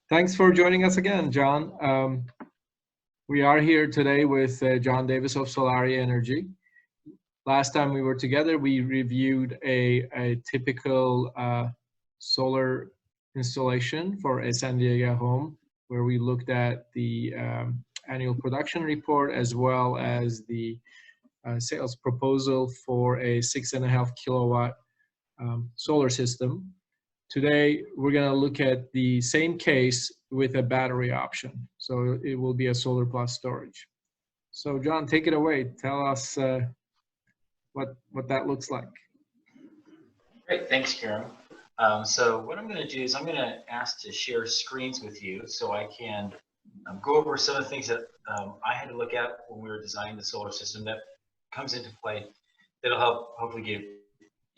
Thanks for joining us again, John. We are here today with John Davis of Solare Energy. Last time we were together, we reviewed a typical solar installation for a San Diego home, where we looked at the annual production report as well as the sales proposal for a 6.5 kilowatt solar system. Today, we're going to look at the same case with a battery option. So it will be a solar plus storage. So John, take it away. Tell us what that looks like. Great, thanks, Karen. So what I'm going to do is I'm going to ask to share screens with you so I can go over some of the things that I had to look at when we were designing the solar system that comes into play that'll help hopefully give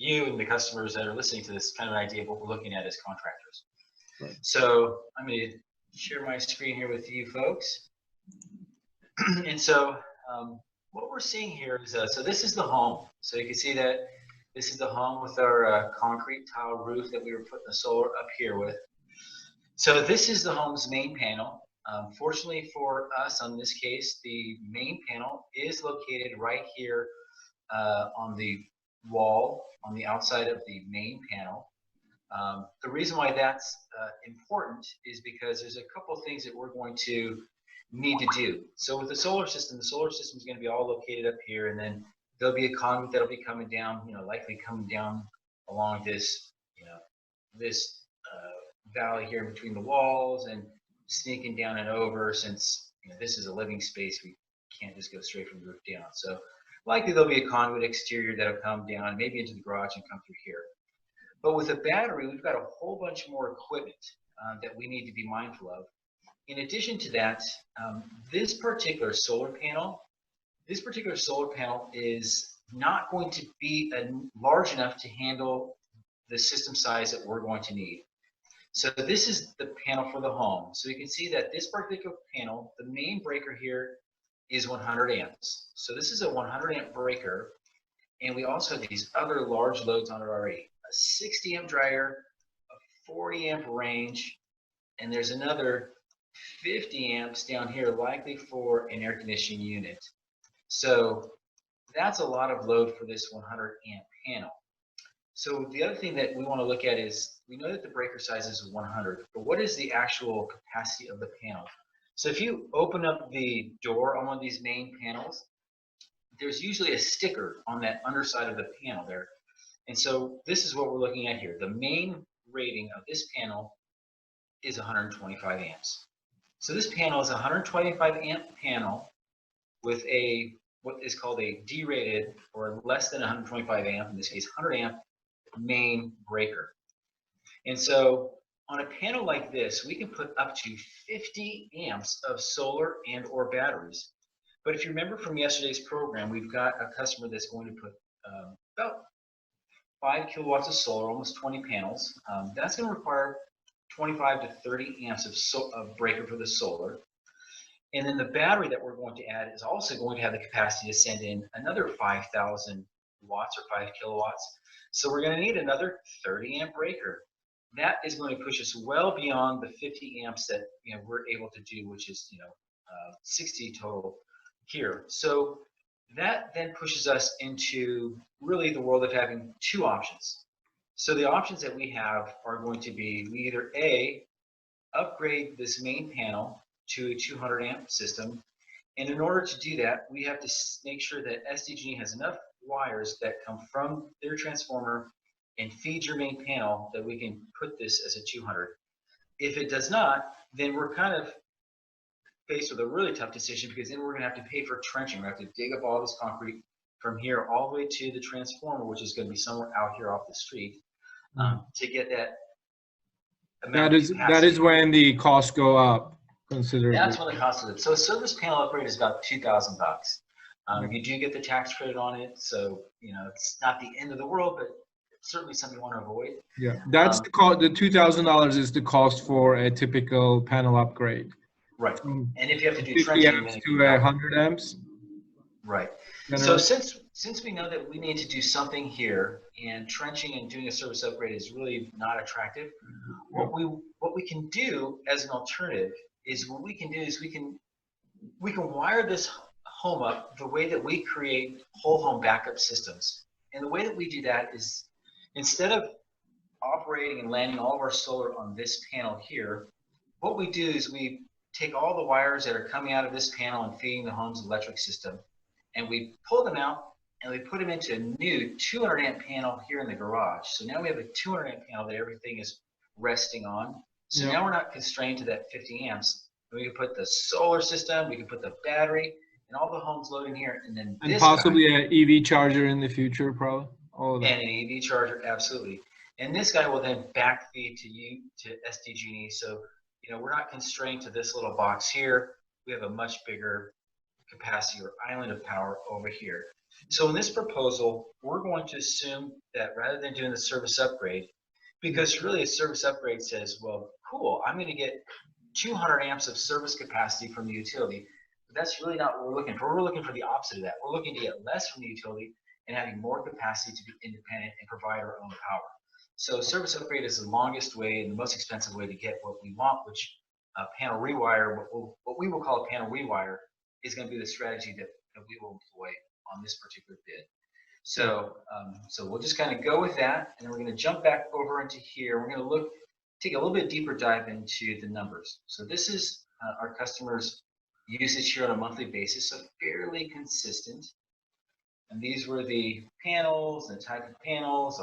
you and the customers that are listening to this kind of an idea of what we're looking at as contractors. Right. So I'm going to share my screen here with you folks. And so what we're seeing here is, so this is the home. So you can see that this is the home with our concrete tile roof that we were putting the solar up here with. So this is the home's main panel. Fortunately for us, on this case, the main panel is located right here on the wall on the outside of the main panel. The reason why that's important is because there's a couple of things that we're going to need to do. So with the solar system is going to be all located up here, and then there'll be a conduit that'll be coming down, likely coming down along this, this valley here in between the walls and sneaking down and over. Since this is a living space, we can't just go straight from the roof down. So likely there'll be a conduit exterior that'll come down, maybe into the garage and come through here. But with a battery, we've got a whole bunch more equipment that we need to be mindful of. In addition to that, this particular solar panel is not going to be large enough to handle the system size that we're going to need. So this is the panel for the home. So you can see that this particular panel, the main breaker here is 100 amps. So this is a 100 amp breaker, and we also have these other large loads on it already. A 60 amp dryer, a 40 amp range, and there's another 50 amps down here, likely for an air conditioning unit. So that's a lot of load for this 100 amp panel. So the other thing that we want to look at is, we know that the breaker size is 100, but what is the actual capacity of the panel? So if you open up the door on one of these main panels, there's usually a sticker on that underside of the panel there. And so this is what we're looking at here. The main rating of this panel is 125 amps. So this panel is a 125 amp panel with a what is called a derated, or less than 125 amp, in this case 100 amp main breaker. And so on a panel like this, we can put up to 50 amps of solar and or batteries. But if you remember from yesterday's program, we've got a customer that's going to put about 5 kilowatts of solar, almost 20 panels. That's going to require 25 to 30 amps of breaker for the solar. And then the battery that we're going to add is also going to have the capacity to send in another 5,000 watts or 5 kilowatts. So we're going to need another 30 amp breaker. That is going to push us well beyond the 50 amps that we're able to do, which is 60 total here. So that then pushes us into really the world of having two options. So the options that we have are going to be, we either A, upgrade this main panel to a 200 amp system, and in order to do that, we have to make sure that SDG has enough wires that come from their transformer and feed your main panel that we can put this as a 200. If it does not, then we're kind of faced with a really tough decision, because then we're going to have to pay for trenching. We have to dig up all this concrete from here all the way to the transformer, which is going to be somewhere out here off the street, to get that amount of capacity. That is when the costs go up considerably. That's when the cost is up. So a service panel upgrade is about $2,000. You do get the tax credit on it, so it's not the end of the world, but it's certainly something you want to avoid. Yeah, that's the cost. The $2,000 is the cost for a typical panel upgrade. Right, and if you have to do 50 trenching, amps to 100 amps. Right. So since since we know that we need to do something here, and trenching and doing a service upgrade is really not attractive, what we can do as an alternative is what we can do is we can wire this home up the way that we create whole home backup systems. And the way that we do that is, instead of operating and landing all of our solar on this panel here, what we do is we take all the wires that are coming out of this panel and feeding the home's electric system, and we pull them out and we put them into a new 200 amp panel here in the garage. So now we have a 200 amp panel that everything is resting on. So now we're not constrained to that 50 amps. We can put the solar system, we can put the battery, and all the homes load in here, and then And this possibly an EV charger in the future, probably. All of that. and an EV charger, absolutely. And this guy will then backfeed to SDG&E. So we're not constrained to this little box here. We have a much bigger capacity or island of power over here. So in this proposal, we're going to assume that rather than doing the service upgrade, because really a service upgrade says, well, cool, I'm going to get 200 amps of service capacity from the utility. But that's really not what we're looking for. We're looking for the opposite of that. We're looking to get less from the utility and having more capacity to be independent and provide our own power. So service upgrade is the longest way and the most expensive way to get what we want, which panel rewire, what we will call a panel rewire, is going to be the strategy that we will employ on this particular bid. So we'll just kind of go with that, and then we're going to jump back over into here. We're going to take a little bit deeper dive into the numbers. So this is our customers' usage here on a monthly basis, so fairly consistent. And these were the panels, the type of panels.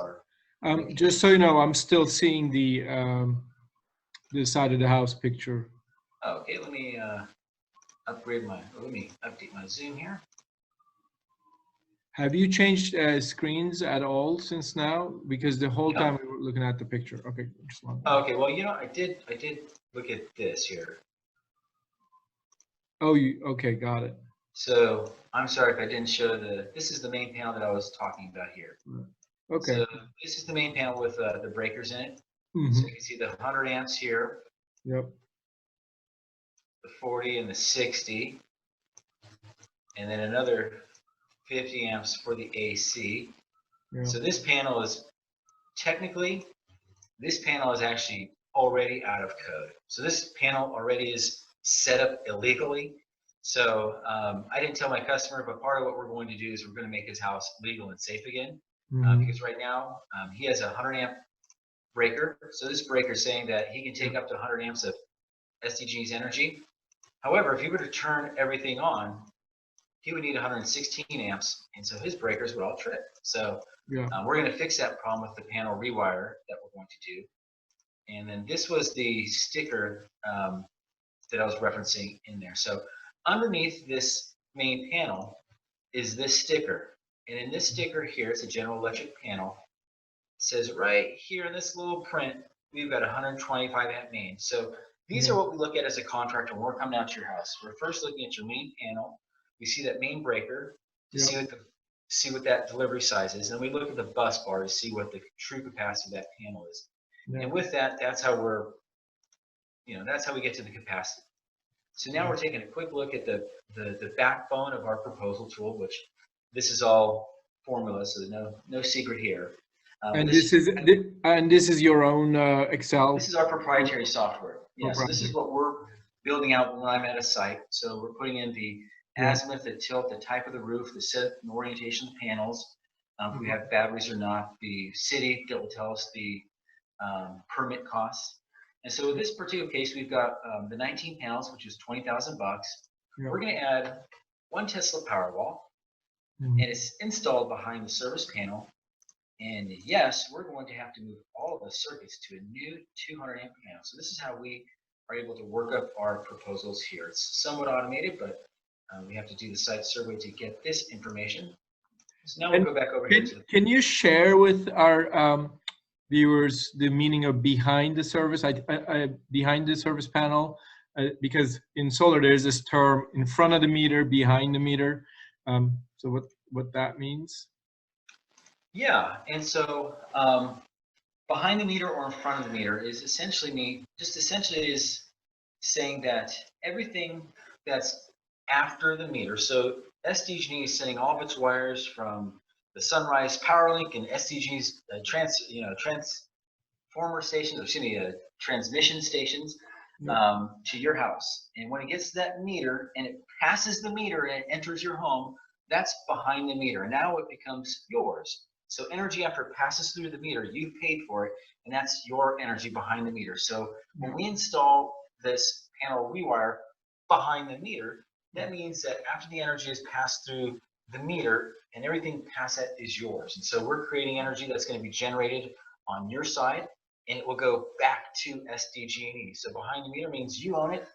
Just so you know, I'm still seeing the side of the house picture. Okay, let me let me update my Zoom here. Have you changed screens at all since now? Because the whole time we were looking at the picture. Okay, just one. Okay, well, I did look at this here. Oh, okay, got it. So I'm sorry if I didn't show this is the main panel that I was talking about here. Okay. So this is the main panel with the breakers in it. Mm-hmm. So you can see the 100 amps here. Yep. The 40 and the 60. And then another 50 amps for the AC. Yep. So this panel is actually already out of code. So this panel already is set up illegally. So I didn't tell my customer, but part of what we're going to do is we're going to make his house legal and safe again. Because right now he has a 100 amp breaker. So this breaker is saying that he can take up to 100 amps of SDG's energy. However, if he were to turn everything on, he would need 116 amps, and so his breakers would all trip. So we're going to fix that problem with the panel rewire that we're going to do. And then this was the sticker that I was referencing in there. So underneath this main panel is this sticker. And in this sticker here, it's a General Electric panel. It says right here in this little print, we've got 125 amp main. So these are what we look at as a contractor when we're coming out to your house. We're first looking at your main panel. We see that main breaker to see what that delivery size is. And we look at the bus bar to see what the true capacity of that panel is. And with that, that's how we get to the capacity. So now we're taking a quick look at the backbone of our proposal tool, which this is all formula, so there's no secret here. And this is your own Excel? This is our proprietary software. Yeah, so this is what we're building out when I'm at a site. So we're putting in the azimuth, the tilt, the type of the roof, the set and orientation of the panels, if we have batteries or not, the city that will tell us the permit costs. And so in this particular case, we've got the 19 panels, which is $20,000. We're going to add 1 Tesla Powerwall, and it's installed behind the service panel. And yes, we're going to have to move all of the circuits to a new 200 amp panel. So this is how we are able to work up our proposals here. It's somewhat automated, but we have to do the site survey to get this information. So now we'll go back over here. Can you share with our viewers the meaning of behind the service, behind the service panel? Because in solar, there's this term in front of the meter, behind the meter. So what that means? Yeah, and so behind the meter or in front of the meter is essentially is saying that everything that's after the meter. So SDG&E is sending all of its wires from the Sunrise PowerLink and SDG's transformer stations, excuse me, transmission stations to your house. And when it gets to that meter and it passes the meter and it enters your home, that's behind the meter. And now it becomes yours. So energy after it passes through the meter, you paid for it, and that's your energy behind the meter. So when we install this panel rewire behind the meter, that means that after the energy is passed through the meter and everything past that is yours. And so we're creating energy that's going to be generated on your side, and it will go back to SDG&E. So behind the meter means you own it.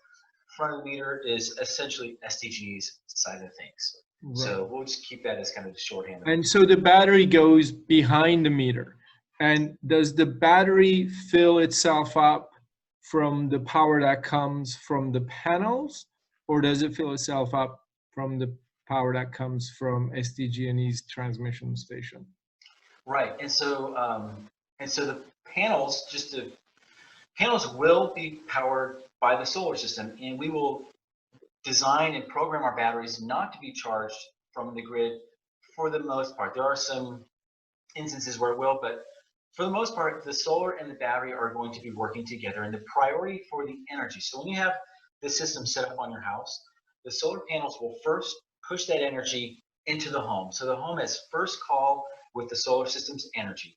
Front of the meter is essentially SDG&E's side of things. Right. So we'll just keep that as kind of the shorthand. And so the battery goes behind the meter. And does the battery fill itself up from the power that comes from the panels, or does it fill itself up from the power that comes from SDG&E's transmission station? Right. And so the panels, panels will be powered by the solar system, and we will design and program our batteries not to be charged from the grid for the most part. There are some instances where it will, but for the most part, the solar and the battery are going to be working together, and the priority for the energy. So when you have this system set up on your house, the solar panels will first push that energy into the home. So the home has first call with the solar system's energy.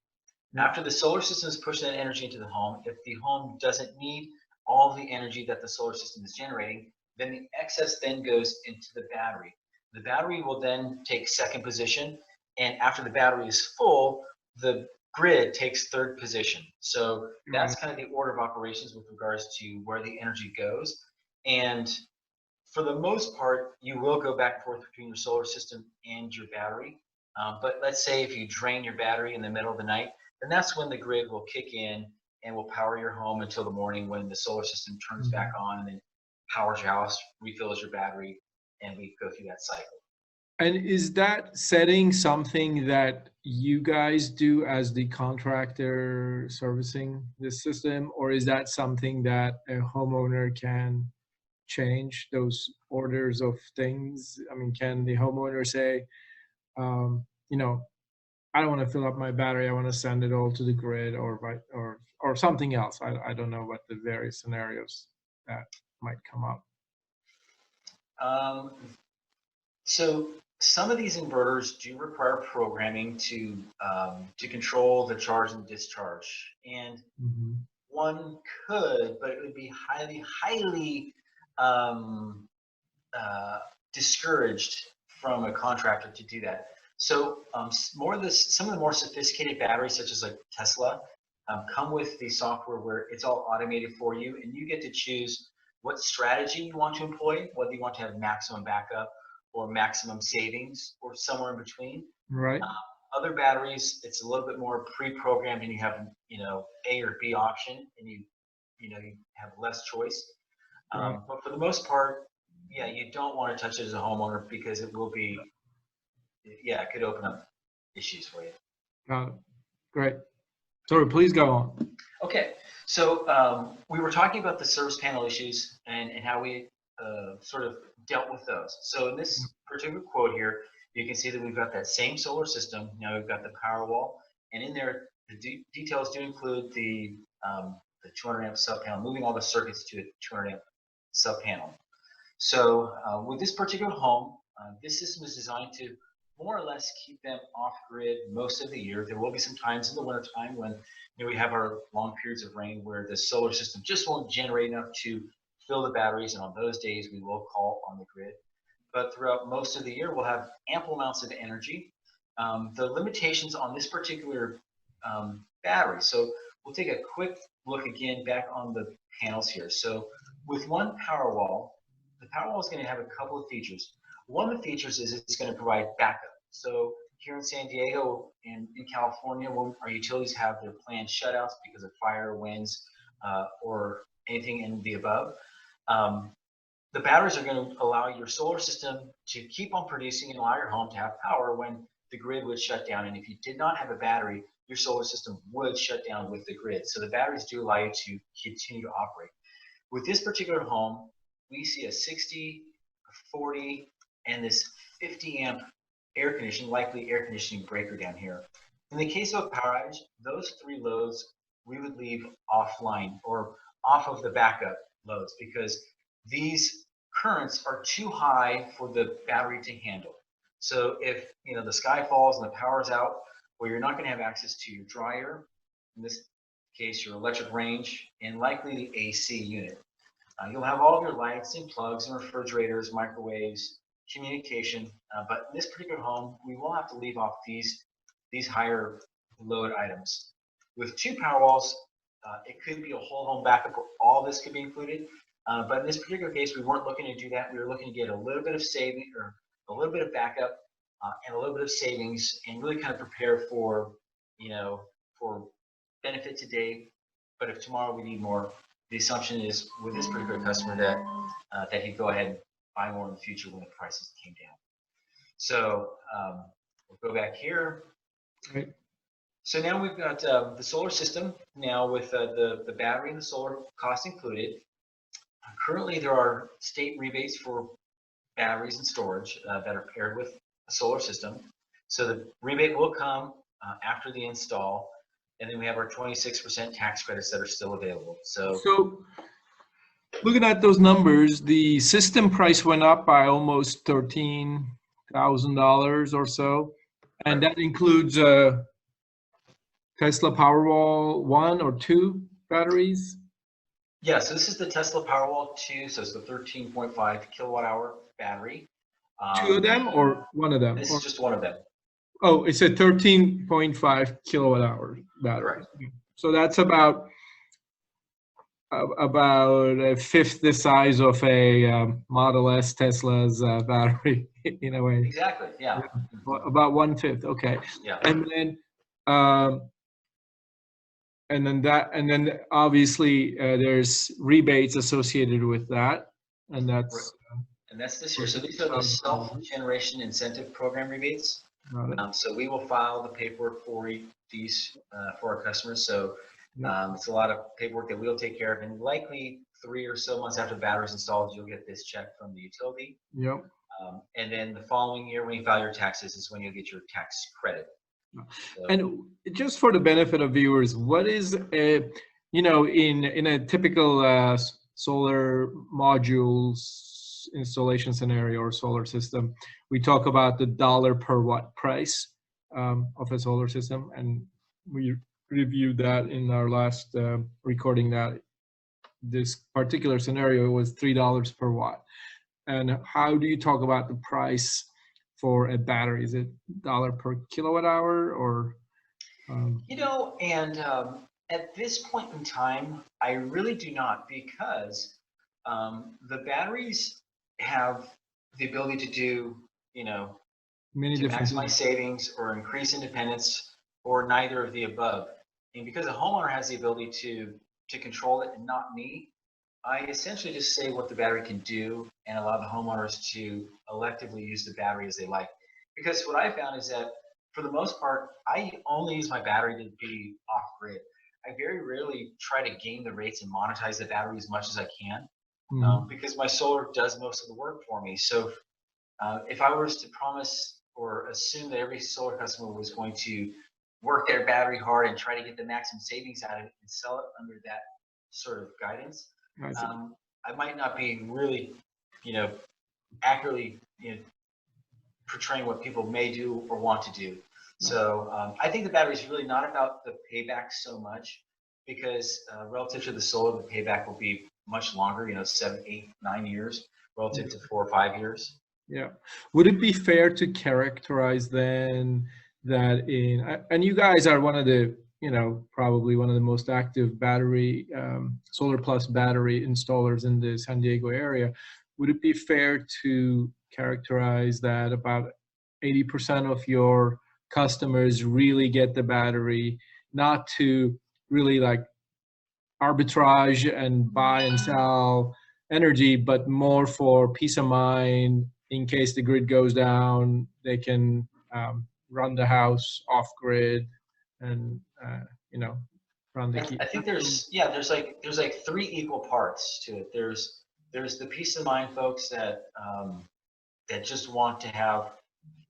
After the solar system is pushing that energy into the home, if the home doesn't need all the energy that the solar system is generating, then the excess then goes into the battery. The battery will then take second position, and after the battery is full, the grid takes third position. So that's kind of the order of operations with regards to where the energy goes. And for the most part, you will go back and forth between your solar system and your battery. But let's say if you drain your battery in the middle of the night, then that's when the grid will kick in and will power your home until the morning when the solar system turns back on and then powers your house, refills your battery, and we go through that cycle. And is that setting something that you guys do as the contractor servicing the system, or is that something that a homeowner can change, those orders of things? I mean, can the homeowner say, I don't want to fill up my battery, I want to send it all to the grid, or something else? I don't know what the various scenarios that might come up. So some of these inverters do require programming to control the charge and discharge, and one could, but it would be highly discouraged from a contractor to do that. So some of the more sophisticated batteries, such as like Tesla, come with the software where it's all automated for you, and you get to choose what strategy you want to employ, whether you want to have maximum backup or maximum savings or somewhere in between. Right. Other batteries, it's a little bit more pre-programmed, and you have A or B option, and you have less choice. But for the most part, yeah, you don't want to touch it as a homeowner because it will be, it could open up issues for you. Got it. Great. Sorry, please go on. Okay, so we were talking about the service panel issues and how we sort of dealt with those. So in this particular quote here, you can see that we've got that same solar system. Now we've got the power wall, and in there, the details do include the 200 amp sub panel, moving all the circuits to a 200 amp sub panel. So with this particular home, this system is designed to more or less keep them off grid most of the year. There will be some times in the wintertime when we have our long periods of rain where the solar system just won't generate enough to fill the batteries, and on those days we will call on the grid. But throughout most of the year, we'll have ample amounts of energy. The limitations on this particular battery. So we'll take a quick look again back on the panels here. So with one power wall, the power wall is going to have a couple of features. One of the features is it's going to provide backup. So here in San Diego and in California, when our utilities have their planned shutouts because of fire, winds, or anything in the above, the batteries are going to allow your solar system to keep on producing and allow your home to have power when the grid would shut down. And if you did not have a battery, your solar system would shut down with the grid. So the batteries do allow you to continue to operate. With this particular home, we see a 40, and this 50 amp air conditioning, likely air conditioning breaker down here. In the case of a power outage, those 3 loads we would leave offline or off of the backup loads because these currents are too high for the battery to handle. So if the sky falls and the power's out, well, you're not going to have access to your dryer, in this case your electric range, and likely the AC unit. You'll have all of your lights and plugs and refrigerators, microwaves, communication, but in this particular home, we will have to leave off these higher load items. With 2 Powerwalls, it could be a whole home backup where all this could be included, but in this particular case, we weren't looking to do that. We were looking to get a little bit of saving or a little bit of backup and a little bit of savings, and really kind of prepare for for benefit today. But if tomorrow we need more, the assumption is with this particular customer that he'd go ahead and buy more in the future when the prices came down. So we'll go back here. Right. So now we've got the solar system now with the battery and the solar cost included. Currently, there are state rebates for batteries and storage that are paired with a solar system. So the rebate will come after the install. And then we have our 26% tax credits that are still available. So looking at those numbers, the system price went up by almost $13,000 or so. And that includes Tesla Powerwall 1 or 2 batteries? Yeah, so this is the Tesla Powerwall 2. So it's the 13.5 kilowatt hour battery. 2 of them or 1 of them? This is just one of them. Oh, it's a 13.5 kilowatt hour battery. Correct. So that's about a fifth the size of a Model S Tesla's battery in a way. Exactly. Yeah. About 1/5. Okay. Yeah. And then obviously there's rebates associated with that, and that's. And that's this year. So these are the self-generation incentive program rebates. So we will file the paperwork for these for our customers. So it's a lot of paperwork that we'll take care of, and likely 3 or so months after the battery's installed, you'll get this check from the utility. Yep. And then the following year, when you file your taxes, is when you'll get your tax credit. So, and just for the benefit of viewers, what is in a typical solar modules installation scenario or solar system, we talk about the dollar per watt price of a solar system, and we reviewed that in our last recording that this particular scenario was $3 per watt. And how do you talk about the price for a battery? Is it dollar per kilowatt hour or? At this point in time, I really do not, because the batteries have the ability to do, Many to different maximize things. savings or increase independence, or neither of the above. And because the homeowner has the ability to control it and not me, I essentially just say what the battery can do and allow the homeowners to electively use the battery as they like. Because what I found is that for the most part, I only use my battery to be off grid. I very rarely try to game the rates and monetize the battery as much as I can, because my solar does most of the work for me. So if I was to promise or assume that every solar customer was going to work their battery hard and try to get the maximum savings out of it and sell it under that sort of guidance, I might not be really, accurately, portraying what people may do or want to do. So I think the battery is really not about the payback so much, because relative to the solar, the payback will be much longer, 7, 8, 9 years relative to 4 or 5 years. Yeah. Would it be fair to characterize then that and you guys are one of the, probably one of the most active battery, solar plus battery installers in the San Diego area. Would it be fair to characterize that about 80% of your customers really get the battery, not to really like arbitrage and buy and sell energy, but more for peace of mind in case the grid goes down, they can run the house off grid and run the key. I think there's like 3 equal parts to it. There's there's the peace of mind folks that that just want to have,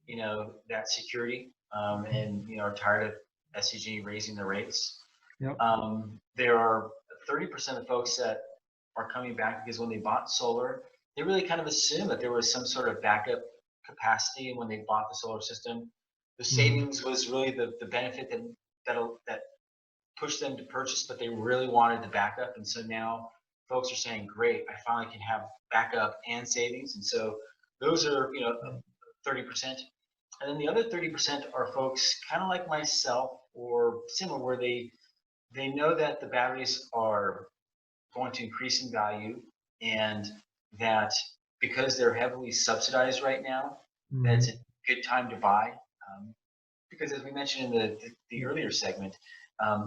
you know, that security, and you know, are tired of SCG raising the rates. Yep. There are 30% of folks that are coming back because when they bought solar, they really kind of assumed that there was some sort of backup capacity, and when they bought the solar system, the savings was really the benefit that pushed them to purchase, but they really wanted the backup. And so now folks are saying, great, I finally can have backup and savings. And so those are, you know, 30%. And then the other 30% are folks kind of like myself or similar, where they know that the batteries are going to increase in value, and that because they're heavily subsidized right now, that it's a good time to buy. Because as we mentioned in the earlier segment,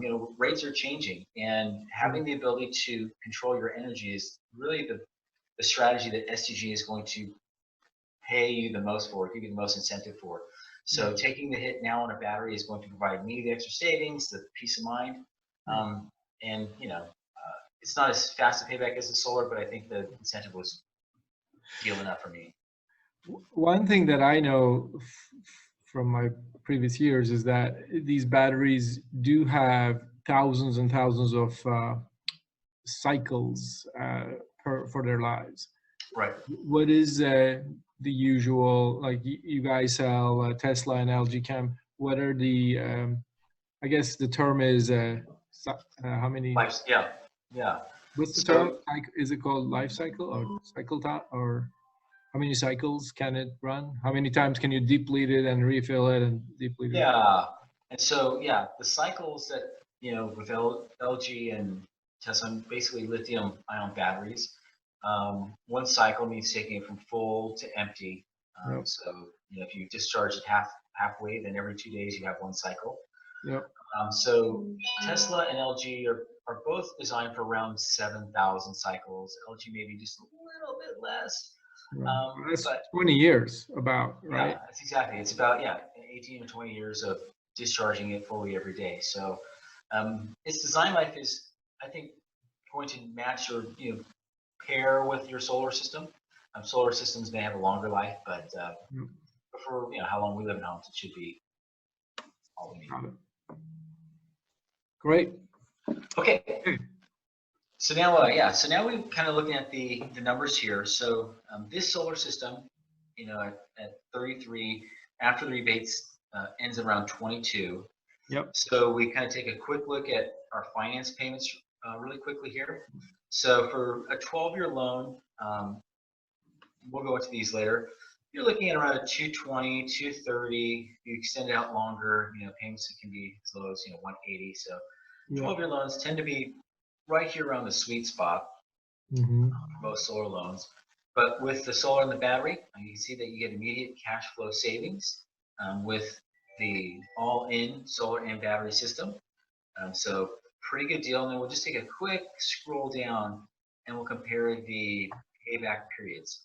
you know, rates are changing, and having the ability to control your energy is really the strategy that SDG is going to pay you the most for, give you the most incentive for. So taking the hit now on a battery is going to provide me the extra savings, the peace of mind, and you know, it's not as fast a payback as the solar, but I think the incentive was deal enough for me. One thing that I know from my previous years is that these batteries do have thousands and thousands of cycles for their lives. Right. What is the usual, like you guys sell Tesla and LG Chem, what are the, I guess the term is how many? Yeah. What's the term? Is it called life cycle or cycle time, or how many cycles can it run? How many times can you deplete it and refill it and deplete it? Yeah. And so, yeah, the cycles that, you know, with LG and Tesla, basically lithium ion batteries, one cycle means taking it from full to empty. So, you know, if you discharge it halfway, then every 2 days you have one cycle. Yep. So Tesla and LG are both designed for around 7,000 cycles. LG maybe just a little bit less. That's but 20 years about, right? Yeah, that's exactly. It's about 18 or 20 years of discharging it fully every day. So its design life is, I think, going to match or, you know, pair with your solar system. Solar systems may have a longer life, but for, you know, how long we live in homes, it should be all we need. Great. Okay. So now, so now we're kind of looking at the numbers here. So this solar system, you know, at 33, after the rebates, ends around 22. Yep. So we kind of take a quick look at our finance payments really quickly here. So for a 12-year loan, we'll go into these later. You're looking at around a 220, 230. You extend it out longer, you know, payments can be as low as, you know, 180. So 12-year loans tend to be right here around the sweet spot for most solar loans. But with the solar and the battery, you can see that you get immediate cash flow savings with the all-in solar and battery system. So pretty good deal. And then we'll just take a quick scroll down and we'll compare the payback periods.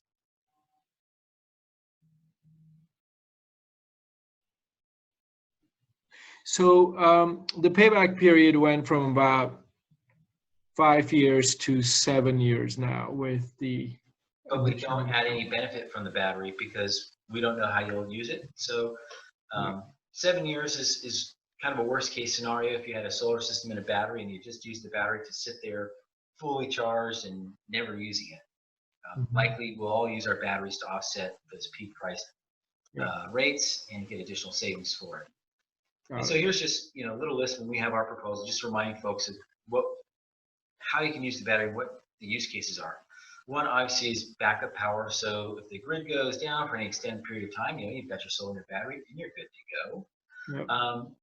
So the payback period went from about 5 years to 7 years now with the. But we don't add any benefit from the battery because we don't know how you'll use it. So 7 years is kind of a worst case scenario if you had a solar system and a battery and you just use the battery to sit there fully charged and never using it. Likely we'll all use our batteries to offset those peak price rates and get additional savings for it. And so here's just, you know, a little list when we have our proposal, just reminding folks of how you can use the battery, what the use cases are. One obviously is backup power. So if the grid goes down for any extended period of time, you know, you've got your solar and your battery and you're good to go.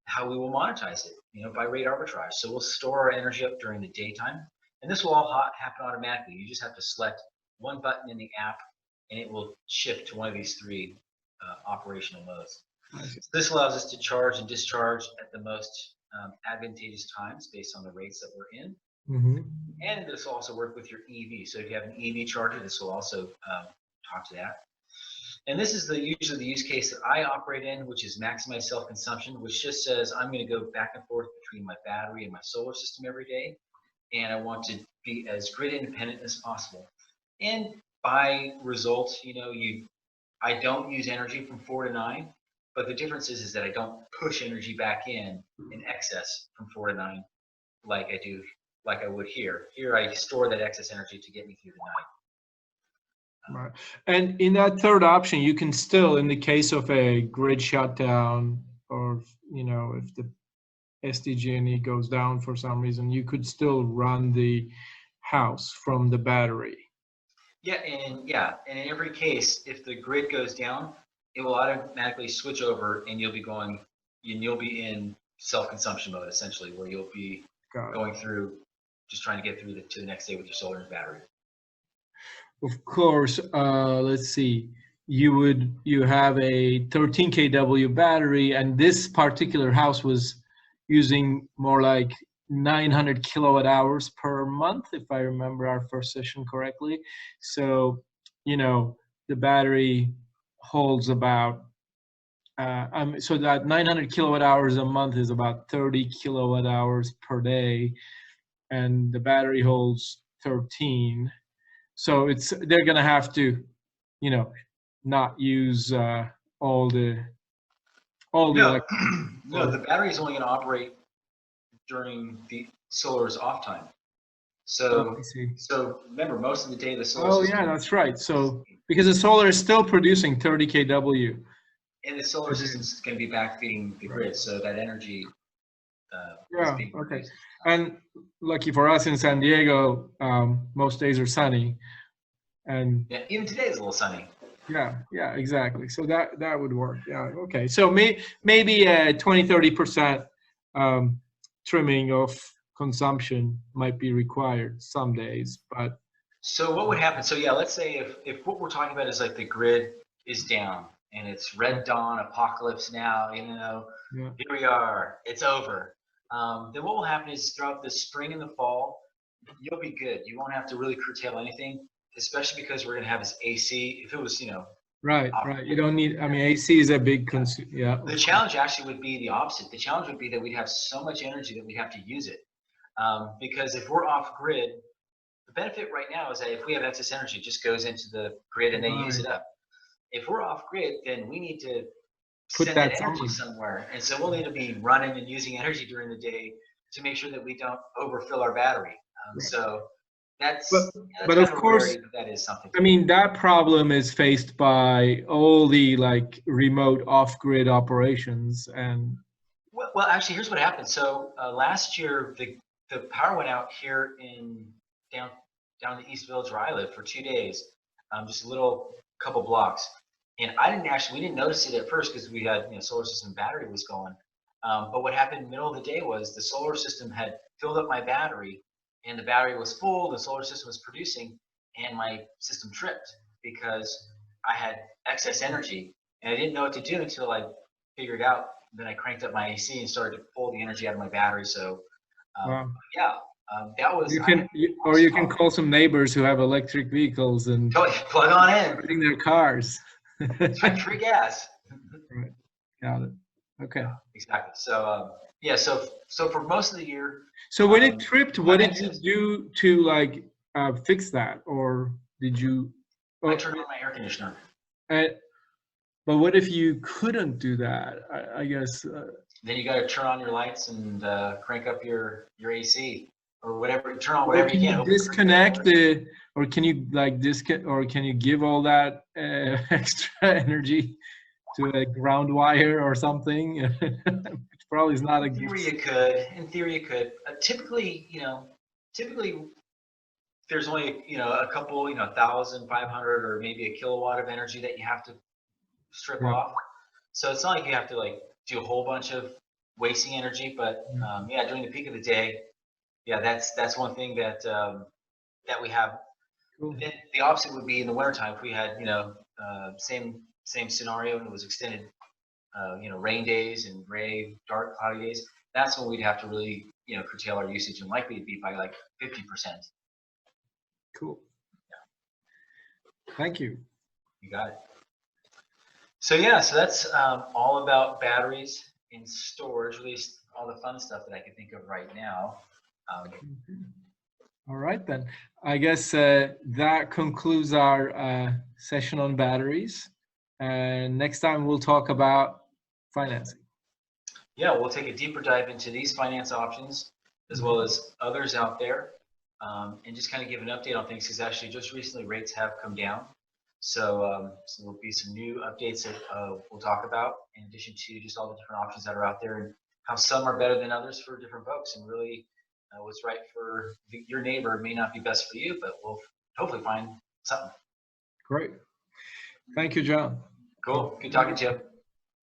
How we will monetize it, you know, by rate arbitrage. So we'll store our energy up during the daytime, and this will all happen automatically. You just have to select one button in the app and it will shift to one of these three operational modes. So this allows us to charge and discharge at the most advantageous times based on the rates that we're in. And this will also work with your EV. So if you have an EV charger, this will also talk to that. And this is usually the use case that I operate in, which is maximize self-consumption, which just says I'm going to go back and forth between my battery and my solar system every day, and I want to be as grid independent as possible. And by result, I don't use energy from 4 to 9, but the difference is that I don't push energy back in excess from 4 to 9 like I would here. Here I store that excess energy to get me through the night. Right. And in that third option, you can still, in the case of a grid shutdown, or if the SDG&E goes down for some reason, you could still run the house from the battery. Yeah, and in every case, if the grid goes down, it will automatically switch over, and you'll be in self-consumption mode essentially, where you'll be going through, just trying to get through to the next day with your solar and battery. Of course, let's see. You have a 13 kW battery, and this particular house was using more like 900 kilowatt hours per month, if I remember our first session correctly. So, the battery holds about, so that 900 kilowatt hours a month is about 30 kilowatt hours per day, and the battery holds 13. So they're gonna have to, not use all the electricity. No, the battery is only going to operate during the solar's off time. So, I see. so remember, most of the day the solar. Oh yeah, that's right. So because the solar is still producing 30 kW. And the solar system is going to be backfeeding the grid, so that energy. Yeah. Okay. And lucky for us in San Diego, most days are sunny, and yeah, even today is a little sunny. Yeah, exactly. So that would work. Yeah. Okay. So maybe a 20-30% trimming of consumption might be required some days, but. So what would happen? So yeah, let's say if what we're talking about is like the grid is down and it's red dawn apocalypse now, here we are, it's over. Then what will happen is throughout the spring and the fall, you'll be good. You won't have to really curtail anything, especially because we're going to have this AC. If it was, Right. You don't need, AC is a big yeah. The challenge actually would be the opposite. The challenge would be that we'd have so much energy that we'd have to use it. Because if we're off grid, the benefit right now is that if we have excess energy, it just goes into the grid and they use it up. If we're off grid, then we need to send that energy somewhere. And so we'll need to be running and using energy during the day to make sure that we don't overfill our battery. So that's but of course, that is something. That problem is faced by all the remote off-grid operations. And well, actually, here's what happened. So last year, the power went out here in down the East Village where I live for 2 days, just a little couple blocks. And we didn't notice it at first because we had, solar system battery was going. But what happened in the middle of the day was the solar system had filled up my battery, and the battery was full, the solar system was producing, and my system tripped because I had excess energy. And I didn't know what to do until I figured out. Then I cranked up my AC and started to pull the energy out of my battery. So, that was. You can call some neighbors who have electric vehicles and plug on in. Their cars. Free gas. Right. Got it. Okay. Exactly. So so for most of the year. So when it tripped, what did you do to fix that, or did you? I turned on my air conditioner. But what if you couldn't do that? I guess. Then you got to turn on your lights and crank up your AC or whatever. Turn on whatever you can. Disconnect it, or can you or can you give all that extra energy to a ground wire or something? Which probably is not a good. In theory, you could. Typically, there's only a couple, 1,500 or maybe a kilowatt of energy that you have to strip off. So it's not like you have to do a whole bunch of wasting energy, but during the peak of the day, that's one thing that that we have. Cool. The opposite would be in the wintertime if we had same scenario and it was extended rain days and gray, dark, cloudy days. That's when we'd have to really curtail our usage, and likely to be by 50%. Cool. Yeah. Thank you. You got it. So so that's all about batteries and storage, at least all the fun stuff that I can think of right now. All right, then. I guess that concludes our session on batteries. And next time we'll talk about financing. Yeah, we'll take a deeper dive into these finance options as well as others out there, and just kind of give an update on things because actually just recently rates have come down. So, so there'll be some new updates that we'll talk about in addition to just all the different options that are out there and how some are better than others for different folks, and really what's right for your neighbor may not be best for you, but we'll hopefully find something. Great. Thank you, John. Cool. Good talking to you.